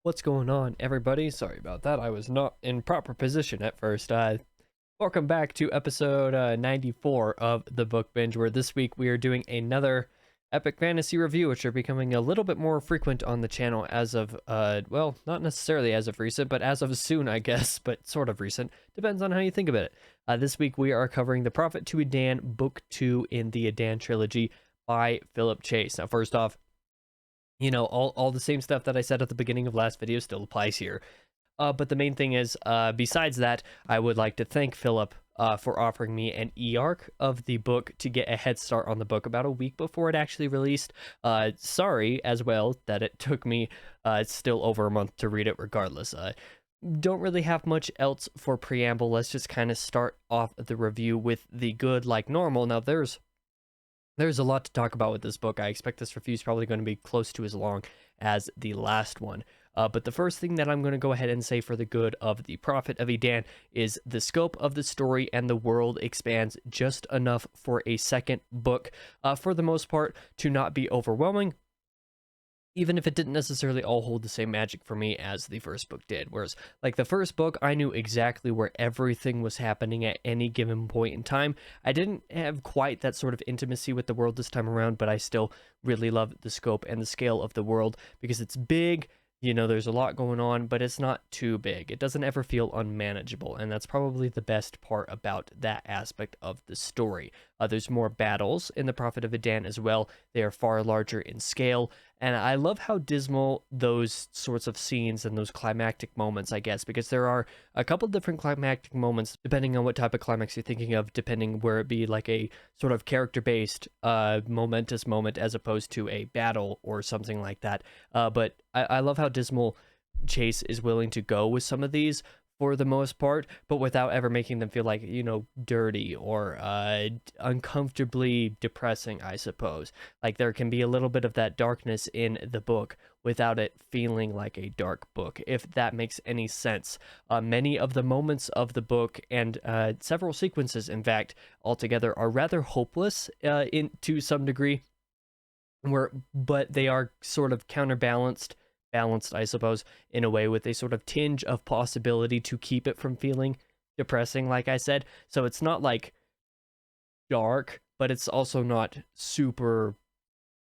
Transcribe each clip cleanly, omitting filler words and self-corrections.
What's going on, everybody? Sorry about that. I was not in proper position at first. Welcome back to episode 94 of the Book Binge, where this week we are doing another epic fantasy review, which are becoming a little bit more frequent on the channel as of, well, not necessarily as of recent, but as of soon, I guess, but sort of recent. Depends on how you think about it. This week we are covering The Prophet to Edan, Book 2 in the Edan trilogy by Philip Chase. Now, first off, you know, all the same stuff that I said at the beginning of last video still applies here. But the main thing is, besides that, I would like to thank Philip for offering me an e-arc of the book to get a head start on the book about a week before it actually released. Sorry, as well, that it took me still over a month to read it regardless. Don't really have much else for preamble. Let's just kind of start off the review with the good like normal. Now, there's a lot to talk about with this book. I expect this review is probably going to be close to as long as the last one. But the first thing that I'm going to go ahead and say for the good of The Prophet of Edan is the scope of the story and the world expands just enough for a second book, for the most part, to not be overwhelming, even if it didn't necessarily all hold the same magic for me as the first book did. Whereas, like, the first book, I knew exactly where everything was happening at any given point in time. I didn't have quite that sort of intimacy with the world this time around, but I still really love the scope and the scale of the world because it's big. You know, there's a lot going on, but it's not too big. It doesn't ever feel unmanageable, and that's probably the best part about that aspect of the story. There's more battles in The Prophet of Edan as well. They are far larger in scale, and I love how dismal those sorts of scenes and those climactic moments, I guess, because there are a couple different climactic moments, depending on what type of climax you're thinking of, depending where it be like a sort of character-based, momentous moment as opposed to a battle or something like that. But I love how dismal Chase is willing to go with some of these for the most part, but without ever making them feel like, you know, dirty or uncomfortably depressing, I suppose. Like, there can be a little bit of that darkness in the book without it feeling like a dark book, if that makes any sense. Many of the moments of the book, and several sequences, in fact, altogether, are rather hopeless to some degree, but they are sort of balanced, I suppose, in a way with a sort of tinge of possibility to keep it from feeling depressing, like I said. So it's not like dark, but it's also not super,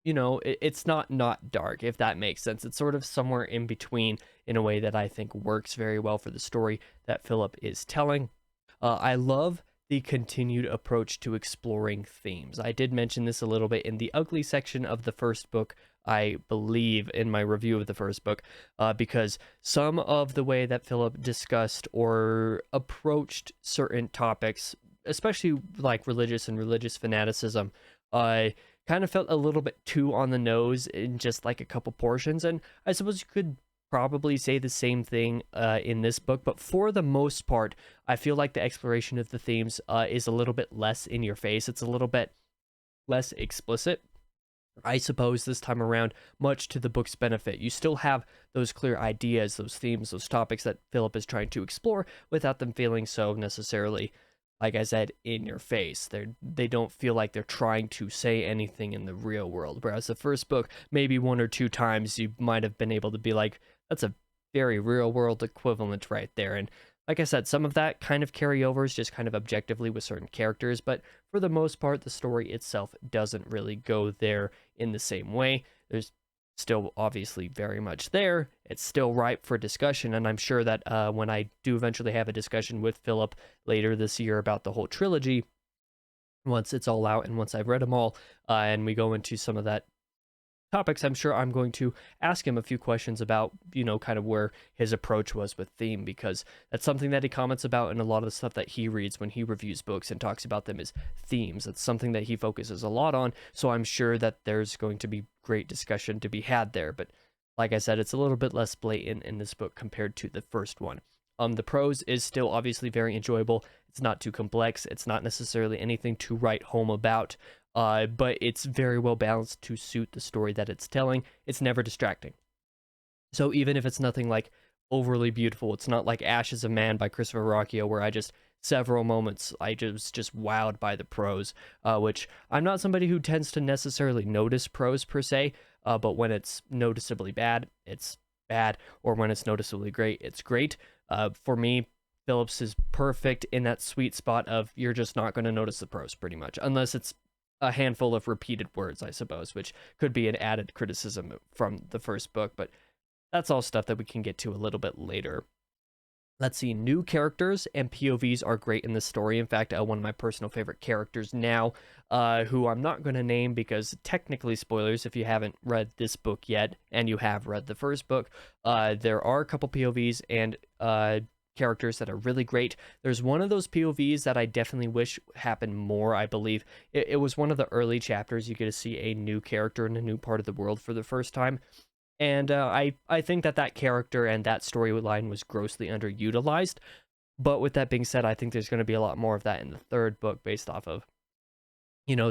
you know, it's not dark, if that makes sense. It's sort of somewhere in between in a way that I think works very well for the story that Philip is telling. I love the continued approach to exploring themes. I did mention this a little bit in the ugly section of the first book, I believe, in my review of the first book, because some of the way that Philip discussed or approached certain topics, especially like religious and religious fanaticism, kind of felt a little bit too on the nose in just like a couple portions. And I suppose you could probably say the same thing in this book, but for the most part, I feel like the exploration of the themes is a little bit less in your face. It's a little bit less explicit, I suppose, this time around, much to the book's benefit. You still have those clear ideas, those themes, those topics that Philip is trying to explore without them feeling so necessarily, like I said, in your face. They don't feel like they're trying to say anything in the real world. Whereas the first book, maybe one or two times you might have been able to be like, that's a very real world equivalent right there. And like I said, some of that kind of carryovers just kind of objectively with certain characters, but for the most part, the story itself doesn't really go there in the same way. There's still obviously very much there. It's still ripe for discussion, and I'm sure that when I do eventually have a discussion with Philip later this year about the whole trilogy, once it's all out and once I've read them all, and we go into some of that topics, I'm sure I'm going to ask him a few questions about, you know, kind of where his approach was with theme, because that's something that he comments about in a lot of the stuff that he reads when he reviews books and talks about them as themes. That's something that he focuses a lot on, so I'm sure that there's going to be great discussion to be had there. But like I said, it's a little bit less blatant in this book compared to the first one. The prose is still obviously very enjoyable. It's not too complex. It's not necessarily anything to write home about. But it's very well balanced to suit the story that it's telling. It's never distracting. So even if it's nothing like overly beautiful, it's not like Ashes of Man by Christopher Rocchio, where several moments I was just wowed by the prose, which I'm not somebody who tends to necessarily notice prose per se, but when it's noticeably bad, it's bad, or when it's noticeably great, it's great. For me, Phillips is perfect in that sweet spot of you're just not going to notice the prose pretty much, unless it's a handful of repeated words, I suppose, which could be an added criticism from the first book, but that's all stuff that we can get to a little bit later. Let's see, new characters and POVs are great in this story. In fact, one of my personal favorite characters now, who I'm not going to name because technically spoilers if you haven't read this book yet and you have read the first book, there are a couple POVs and characters that are really great. There's one of those POVs that I definitely wish happened more. I believe it was one of the early chapters. You get to see a new character in a new part of the world for the first time. And I think that character and that storyline was grossly underutilized. But with that being said, I think there's going to be a lot more of that in the third book based off of,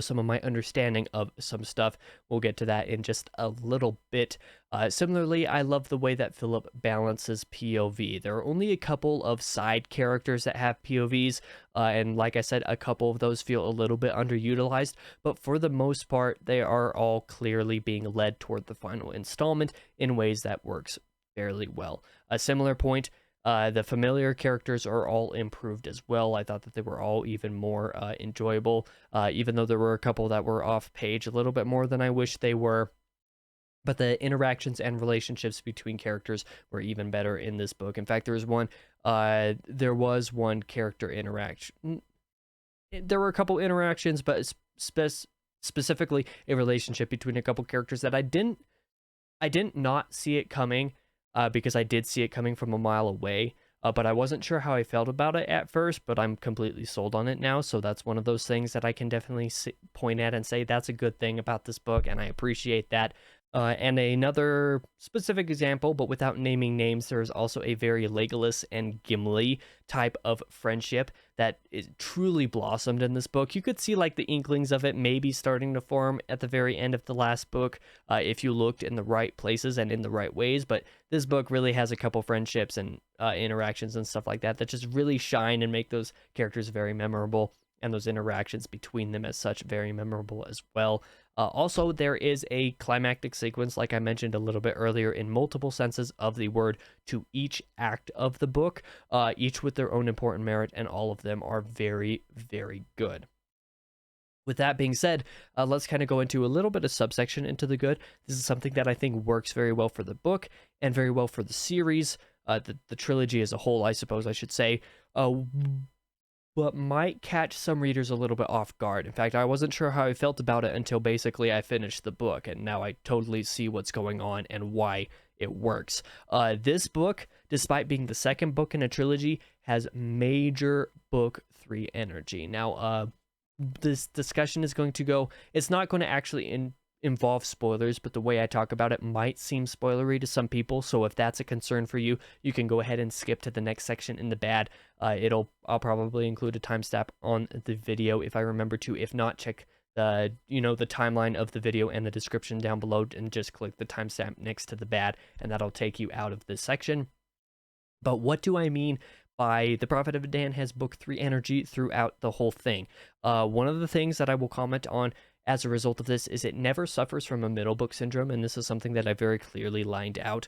some of my understanding of some stuff. We'll get to that in just a little bit. Similarly, I love the way that Philip balances POV. There are only a couple of side characters that have POVs, and like I said, a couple of those feel a little bit underutilized, but for the most part, they are all clearly being led toward the final installment in ways that works fairly well. A similar point, the familiar characters are all improved as well. I thought that they were all even more enjoyable, even though there were a couple that were off page a little bit more than I wish they were. But the interactions and relationships between characters were even better in this book. In fact, there was one character interaction. There were a couple interactions, but specifically a relationship between a couple characters that I didn't not see it coming, because I did see it coming from a mile away, but I wasn't sure how I felt about it at first, but I'm completely sold on it now, so that's one of those things that I can definitely point at and say that's a good thing about this book, and I appreciate that. And another specific example, but without naming names, there is also a very Legolas and Gimli type of friendship that is truly blossomed in this book. You could see like the inklings of it maybe starting to form at the very end of the last book, if you looked in the right places and in the right ways, but this book really has a couple friendships and interactions and stuff like that that just really shine and make those characters very memorable, and those interactions between them as such very memorable as well. Also, there is a climactic sequence, like I mentioned a little bit earlier, in multiple senses of the word to each act of the book, each with their own important merit, and all of them are very, very good. With that being said, let's kind of go into a little bit of subsection into the good. This is something that I think works very well for the book and very well for the series, the trilogy as a whole, I suppose I should say. But might catch some readers a little bit off guard. In fact, I wasn't sure how I felt about it until basically I finished the book, and now I totally see what's going on and why it works. This book, despite being the second book in a trilogy, has major book 3 energy. Now, this discussion is going to go, it's not going to actually involve spoilers, but the way I talk about it might seem spoilery to some people, so if that's a concern for you, you can go ahead and skip to the next section in the bad. I'll probably include a timestamp on the video if I remember to. If not, check the timeline of the video and the description down below and just click the timestamp next to the bad, and that'll take you out of this section. But what do I mean by the Prophet of Edan has book 3 energy throughout the whole thing? One of the things that I will comment on as a result of this is it never suffers from a middle book syndrome, and this is something that I very clearly lined out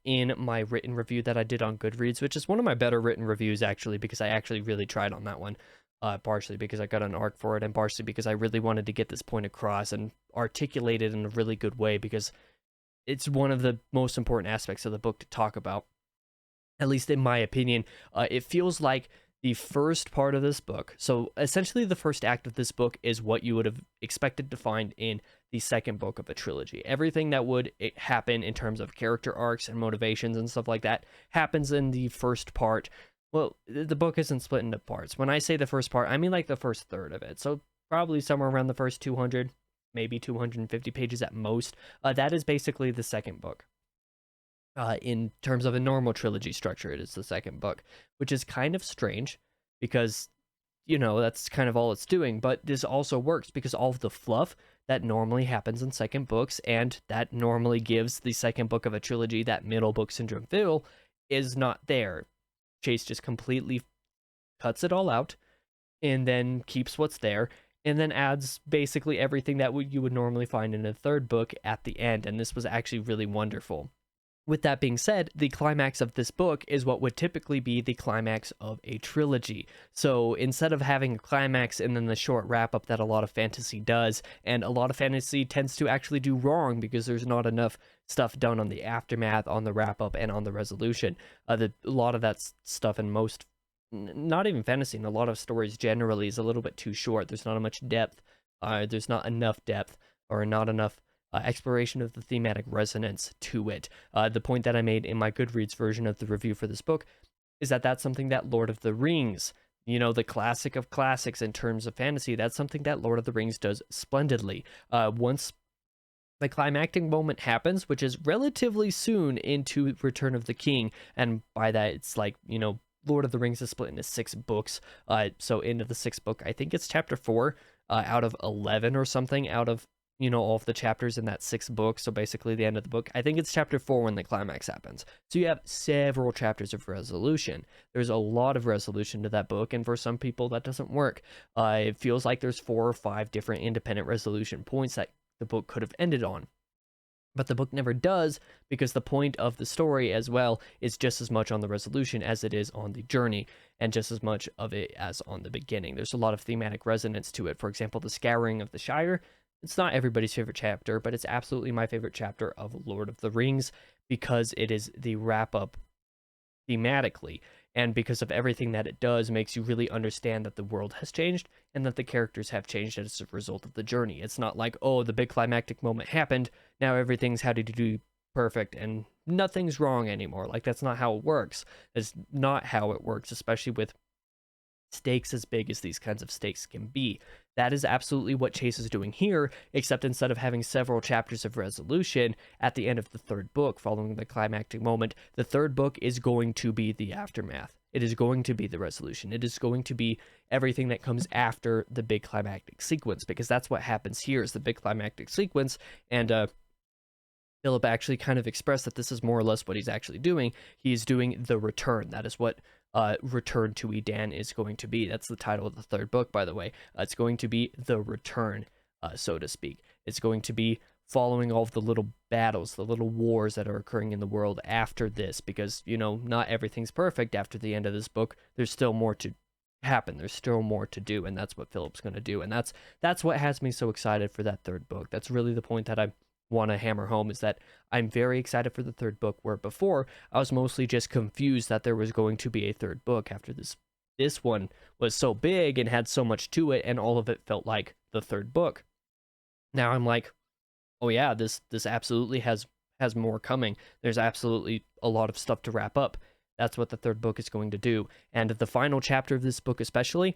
in my written review that I did on Goodreads, which is one of my better written reviews actually, because I actually really tried on that one, partially because I got an arc for it and partially because I really wanted to get this point across and articulate it in a really good way, because it's one of the most important aspects of the book to talk about, at least in my opinion. It feels like the first part of this book, so essentially the first act of this book, is what you would have expected to find in the second book of a trilogy. Everything that would happen in terms of character arcs and motivations and stuff like that happens in the first part. Well, the book isn't split into parts. When I say the first part, I mean like the first third of it. So probably somewhere around the first 200, maybe 250 pages at most. That is basically the second book. In terms of a normal trilogy structure, it is the second book, which is kind of strange because, that's kind of all it's doing. But this also works because all of the fluff that normally happens in second books and that normally gives the second book of a trilogy that middle book syndrome feel is not there. Chase just completely cuts it all out and then keeps what's there and then adds basically everything that you would normally find in a third book at the end. And this was actually really wonderful. With that being said, the climax of this book is what would typically be the climax of a trilogy. So instead of having a climax and then the short wrap up that a lot of fantasy does, and a lot of fantasy tends to actually do wrong because there's not enough stuff done on the aftermath, on the wrap up, and on the resolution. A lot of that stuff in most, not even fantasy, in a lot of stories generally is a little bit too short. There's not much depth. There's not enough depth, or not enough exploration of the thematic resonance to it. The point that I made in my Goodreads version of the review for this book is that that's something that Lord of the Rings, the classic of classics in terms of fantasy, that's something that Lord of the Rings does splendidly. Once the climactic moment happens, which is relatively soon into Return of the King, and by that it's like, Lord of the Rings is split into 6 books. So into the 6th book, I think it's chapter 4 out of 11 or something out of all of the chapters in that 6th book. So basically the end of the book, I think it's chapter 4 when the climax happens. So you have several chapters of resolution. There's a lot of resolution to that book, and for some people that doesn't work. It feels like there's 4 or 5 different independent resolution points that the book could have ended on. But the book never does, because the point of the story as well is just as much on the resolution as it is on the journey, and just as much of it as on the beginning. There's a lot of thematic resonance to it. For example, the Scouring of the Shire. It's not everybody's favorite chapter, but it's absolutely my favorite chapter of Lord of the Rings, because it is the wrap-up thematically, and because of everything that it does, makes you really understand that the world has changed, and that the characters have changed as a result of the journey. It's not like, oh, the big climactic moment happened, now everything's how to do perfect, and nothing's wrong anymore. Like, that's not how it works. It's not how it works, especially with stakes as big as these kinds of stakes can be. That is absolutely what Chase is doing here, except instead of having several chapters of resolution at the end of the 3rd book following the climactic moment, the 3rd book is going to be the aftermath. It is going to be the resolution. It is going to be everything that comes after the big climactic sequence, because that's what happens here, is the big climactic sequence. And Philip actually kind of expressed that this is more or less what he's actually doing. He's doing the return. That is what Return to Edan is going to be. That's the title of the 3rd book, by the way. It's going to be the return, so to speak. It's going to be following all of the little battles, the little wars that are occurring in the world after this, because, not everything's perfect after the end of this book. There's still more to happen. There's still more to do, and that's what Philip's going to do. And that's what has me so excited for that 3rd book. That's really the point that I want to hammer home, is that I'm very excited for the 3rd book, where before I was mostly just confused that there was going to be a 3rd book after this one was so big and had so much to it, and all of it felt like the 3rd book. Now I'm like, oh yeah, this absolutely has more coming. There's absolutely a lot of stuff to wrap up. That's what the 3rd book is going to do. And the final chapter of this book especially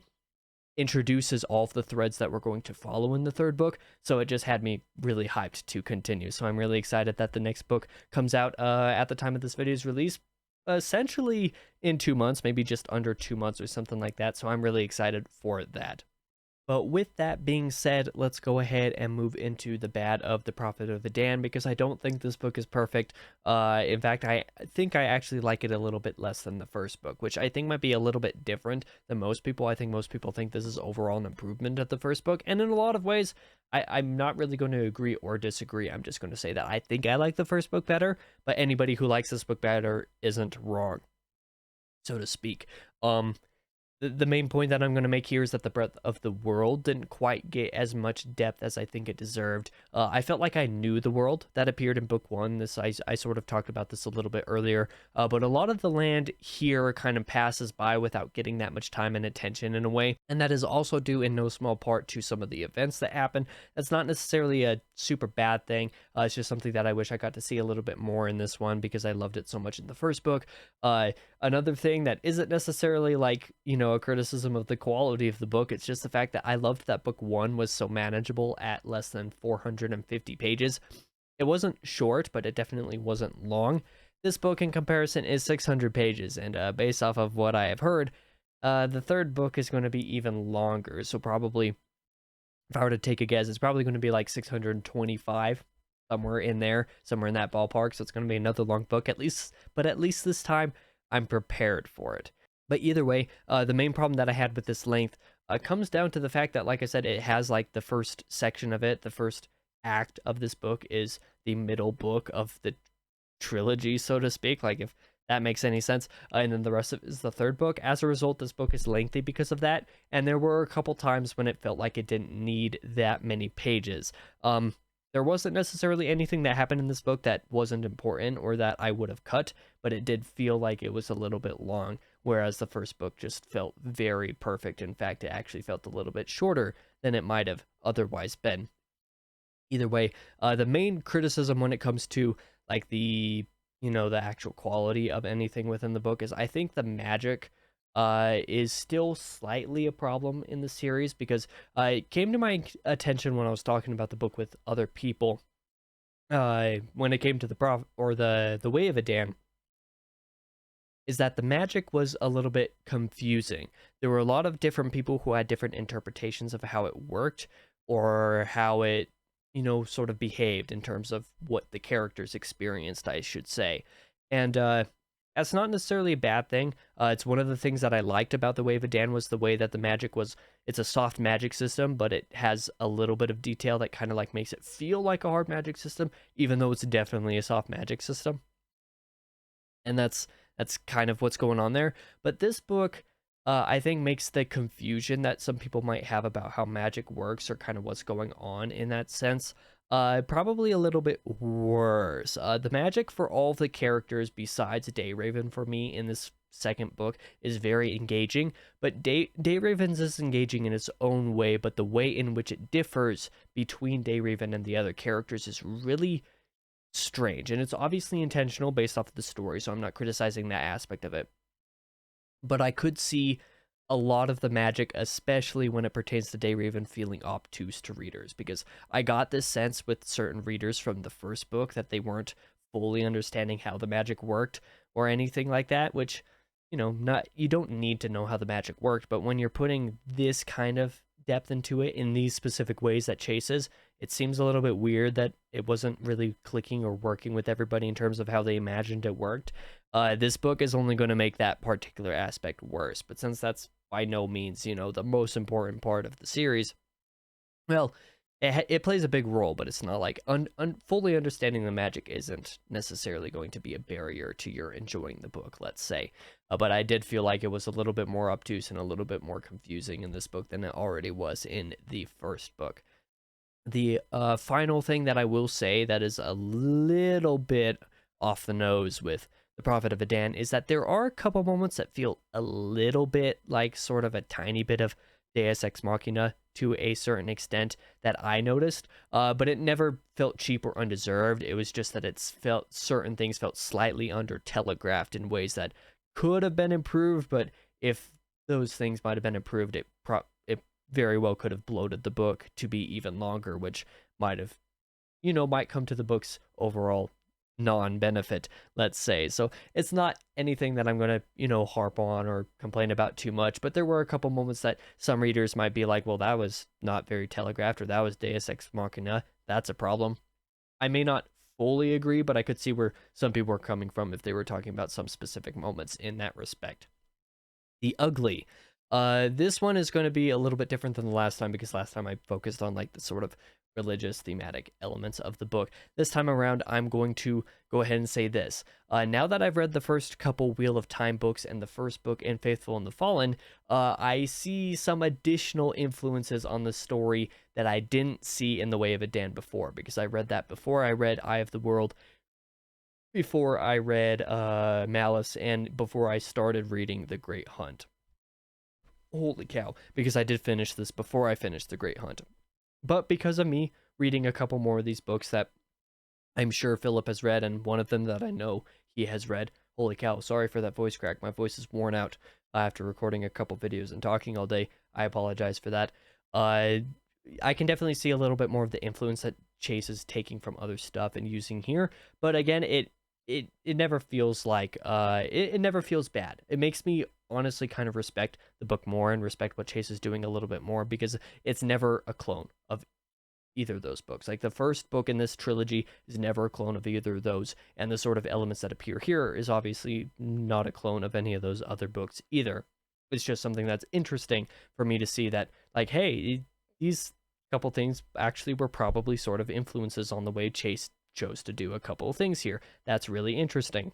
introduces all of the threads that we're going to follow in the 3rd book, so it just had me really hyped to continue. So I'm really excited that the next book comes out at the time of this video's release, essentially in 2 months, maybe just under 2 months or something like that. So I'm really excited for that. But with that being said, let's go ahead and move into the bad of the Prophet of Edan, because I don't think this book is perfect. In fact, I think I actually like it a little bit less than the 1st book, which I think might be a little bit different than most people. I think most people think this is overall an improvement of the 1st book, and in a lot of ways, I'm not really going to agree or disagree. I'm just going to say that I think I like the 1st book better, but anybody who likes this book better isn't wrong, so to speak. The main point that I'm going to make here is that the Breadth of the World didn't quite get as much depth as I think it deserved. I felt like I knew the world that appeared in book 1. I sort of talked about this a little bit earlier, but a lot of the land here kind of passes by without getting that much time and attention in a way, and that is also due in no small part to some of the events that happen. That's not necessarily a super bad thing. It's just something that I wish I got to see a little bit more in this one, because I loved it so much in the 1st book. Another thing that isn't necessarily like, a criticism of the quality of the book, it's just the fact that I loved that book 1 was so manageable at less than 450 pages. It wasn't short, but it definitely wasn't long. This book in comparison is 600 pages, and based off of what I have heard, the 3rd book is going to be even longer. So probably, if I were to take a guess, it's probably going to be like 625, somewhere in there, somewhere in that ballpark. So it's going to be another long book, at least this time I'm prepared for it. But either way, the main problem that I had with this length comes down to the fact that, like I said, it has like the first section of it, the first act of this book is the middle book of the trilogy, so to speak, like if that makes any sense. And then the rest of it is the third book. As a result, this book is lengthy because of that, and there were a couple times when it felt like it didn't need that many pages. There wasn't necessarily anything that happened in this book that wasn't important or that I would have cut, but it did feel like it was a little bit long, whereas the first book just felt very perfect. In fact, it actually felt a little bit shorter than it might have otherwise been. Either way, the main criticism when it comes to like the actual quality of anything within the book is I think the magic is still slightly a problem in the series, because it came to my attention when I was talking about the book with other people, when it came to the Way of Edan, is that the magic was a little bit confusing. There were a lot of different people who had different interpretations of how it worked, or how it, sort of behaved in terms of what the characters experienced, I should say. And that's not necessarily a bad thing. It's one of the things that I liked about the Way of Edan was the way that the magic was. It's a soft magic system, but it has a little bit of detail that kind of like makes it feel like a hard magic system, even though it's definitely a soft magic system. And that's kind of what's going on there. But this book, I think, makes the confusion that some people might have about how magic works, or kind of what's going on in that sense, probably a little bit worse. The magic for all the characters besides Dayraven for me in this second book is very engaging, but Dayraven's is engaging in its own way, but the way in which it differs between Dayraven and the other characters is really strange, and it's obviously intentional based off of the story, so I'm not criticizing that aspect of it. But I could see a lot of the magic, especially when it pertains to Dayraven, feeling obtuse to readers, because I got this sense with certain readers from the first book that they weren't fully understanding how the magic worked or anything like that, which, you don't need to know how the magic worked, but when you're putting this kind of depth into it in these specific ways that Chase's, it seems a little bit weird that it wasn't really clicking or working with everybody in terms of how they imagined it worked. This book is only going to make that particular aspect worse, but since that's by no means, the most important part of the series, well, it plays a big role, but it's not like fully understanding the magic isn't necessarily going to be a barrier to your enjoying the book, let's say. But I did feel like it was a little bit more obtuse and a little bit more confusing in this book than it already was in the first book. The final thing that I will say that is a little bit off the nose with the Prophet of Edan is that there are a couple moments that feel a little bit like sort of a tiny bit of Deus Ex Machina to a certain extent that I noticed, but it never felt cheap or undeserved. It was just that certain things felt slightly under telegraphed in ways that could have been improved, but if those things might have been improved, it very well could have bloated the book to be even longer, which might come to the book's overall non-benefit, let's say. So it's not anything that I'm going to, harp on or complain about too much, but there were a couple moments that some readers might be like, well, that was not very telegraphed, or that was Deus Ex Machina. That's a problem. I may not fully agree, but I could see where some people were coming from if they were talking about some specific moments in that respect. The Ugly. This one is going to be a little bit different than the last time, because last time I focused on like the sort of religious thematic elements of the book. This time around, I'm going to go ahead and say this. Now that I've read the first couple Wheel of Time books and the first book in Faithful and the Fallen, I see some additional influences on the story that I didn't see in The Way of Edan before, because I read that before I read Eye of the World, before I read Malice, and before I started reading The Great Hunt. Holy cow, because I did finish this before I finished The Great Hunt. But because of me reading a couple more of these books that I'm sure Philip has read, and one of them that I know he has read, holy cow, sorry for that voice crack. My voice is worn out after recording a couple videos and talking all day. I apologize for that. I can definitely see a little bit more of the influence that Chase is taking from other stuff and using here. But again, it never feels like, it never feels bad. It makes me honestly kind of respect the book more and respect what Chase is doing a little bit more, because it's never a clone of either of those books. Like the first book in this trilogy is never a clone of either of those, and the sort of elements that appear here is obviously not a clone of any of those other books either. It's just something that's interesting for me to see that, like, hey, these couple things actually were probably sort of influences on the way Chase chose to do a couple of things here. That's really interesting.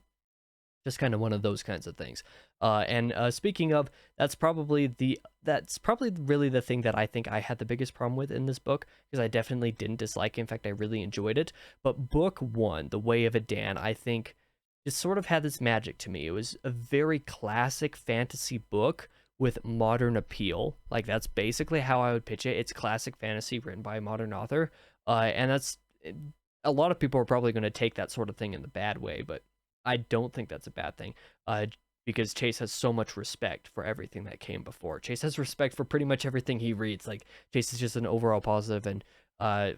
Just kind of one of those kinds of things. And speaking of, that's probably really the thing that I think I had the biggest problem with in this book, because I definitely didn't dislike it. In fact, I really enjoyed it. But book one, The Way of Edan, I think just sort of had this magic to me. It was a very classic fantasy book with modern appeal. Like, that's basically how I would pitch it. It's classic fantasy written by a modern author. And that's a lot of people are probably going to take that sort of thing in the bad way, but I don't think that's a bad thing, because Chase has so much respect for everything that came before. Chase has respect for pretty much everything he reads. Like, Chase is just an overall positive and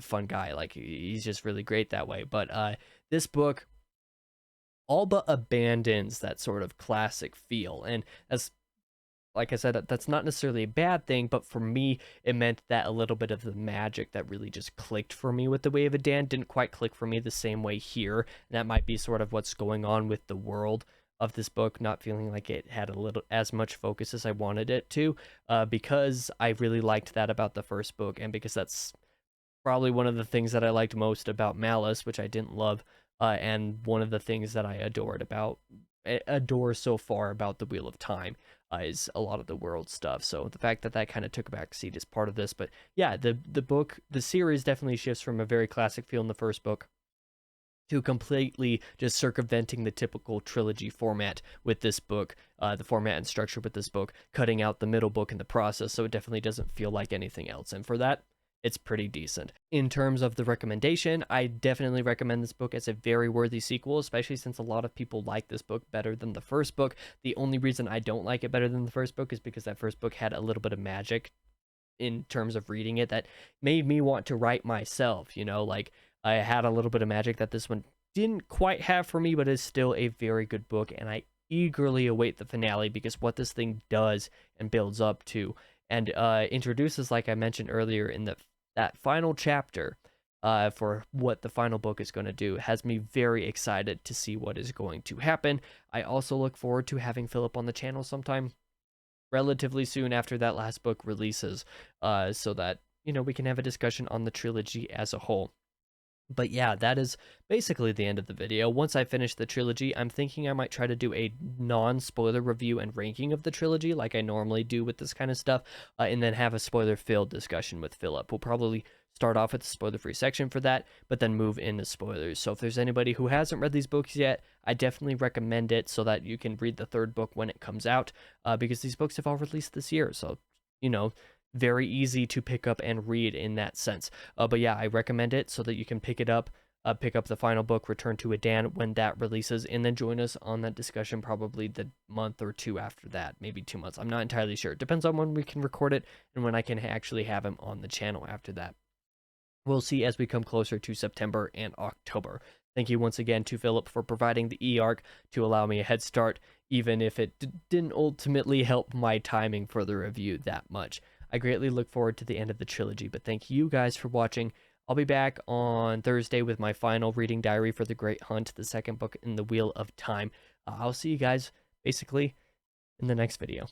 fun guy. Like, he's just really great that way. But this book all but abandons that sort of classic feel, and as like I said, that's not necessarily a bad thing, but for me, it meant that a little bit of the magic that really just clicked for me with The Way of Edan didn't quite click for me the same way here. And that might be sort of what's going on with the world of this book, not feeling like it had a little as much focus as I wanted it to, because I really liked that about the first book, and because that's probably one of the things that I liked most about Malice, which I didn't love, and one of the things that I adore so far about The Wheel of Time. Is a lot of the world stuff. So the fact that kind of took a back seat is part of this. But yeah, the series definitely shifts from a very classic feel in the first book to completely just circumventing the typical trilogy format with this book, the format and structure with this book, cutting out the middle book in the process. So it definitely doesn't feel like anything else. And for that, it's pretty decent. In terms of the recommendation, I definitely recommend this book as a very worthy sequel, especially since a lot of people like this book better than the first book. The only reason I don't like it better than the first book is because that first book had a little bit of magic in terms of reading it that made me want to write myself, like I had a little bit of magic that this one didn't quite have for me, but is still a very good book, and I eagerly await the finale, because what this thing does and builds up to and introduces, like I mentioned earlier in that final chapter, for what the final book is going to do, has me very excited to see what is going to happen. I also look forward to having Philip on the channel sometime relatively soon after that last book releases, so that, we can have a discussion on the trilogy as a whole. But yeah, that is basically the end of the video. Once I finish the trilogy, I'm thinking I might try to do a non-spoiler review and ranking of the trilogy like I normally do with this kind of stuff, and then have a spoiler-filled discussion with Philip. We'll probably start off with the spoiler-free section for that, but then move into spoilers. So if there's anybody who hasn't read these books yet, I definitely recommend it so that you can read the third book when it comes out, because these books have all released this year. So, very easy to pick up and read in that sense. But yeah, I recommend it so that you can pick it up, pick up the final book, Return to Edan, when that releases, and then join us on that discussion probably the month or two after that, maybe 2 months. I'm not entirely sure. It depends on when we can record it and when I can actually have him on the channel after that. We'll see as we come closer to September and October. Thank you once again to Philip for providing the e-arc to allow me a head start, even if it didn't ultimately help my timing for the review that much. I greatly look forward to the end of the trilogy, but thank you guys for watching. I'll be back on Thursday with my final reading diary for The Great Hunt, the second book in the Wheel of Time. I'll see you guys basically in the next video.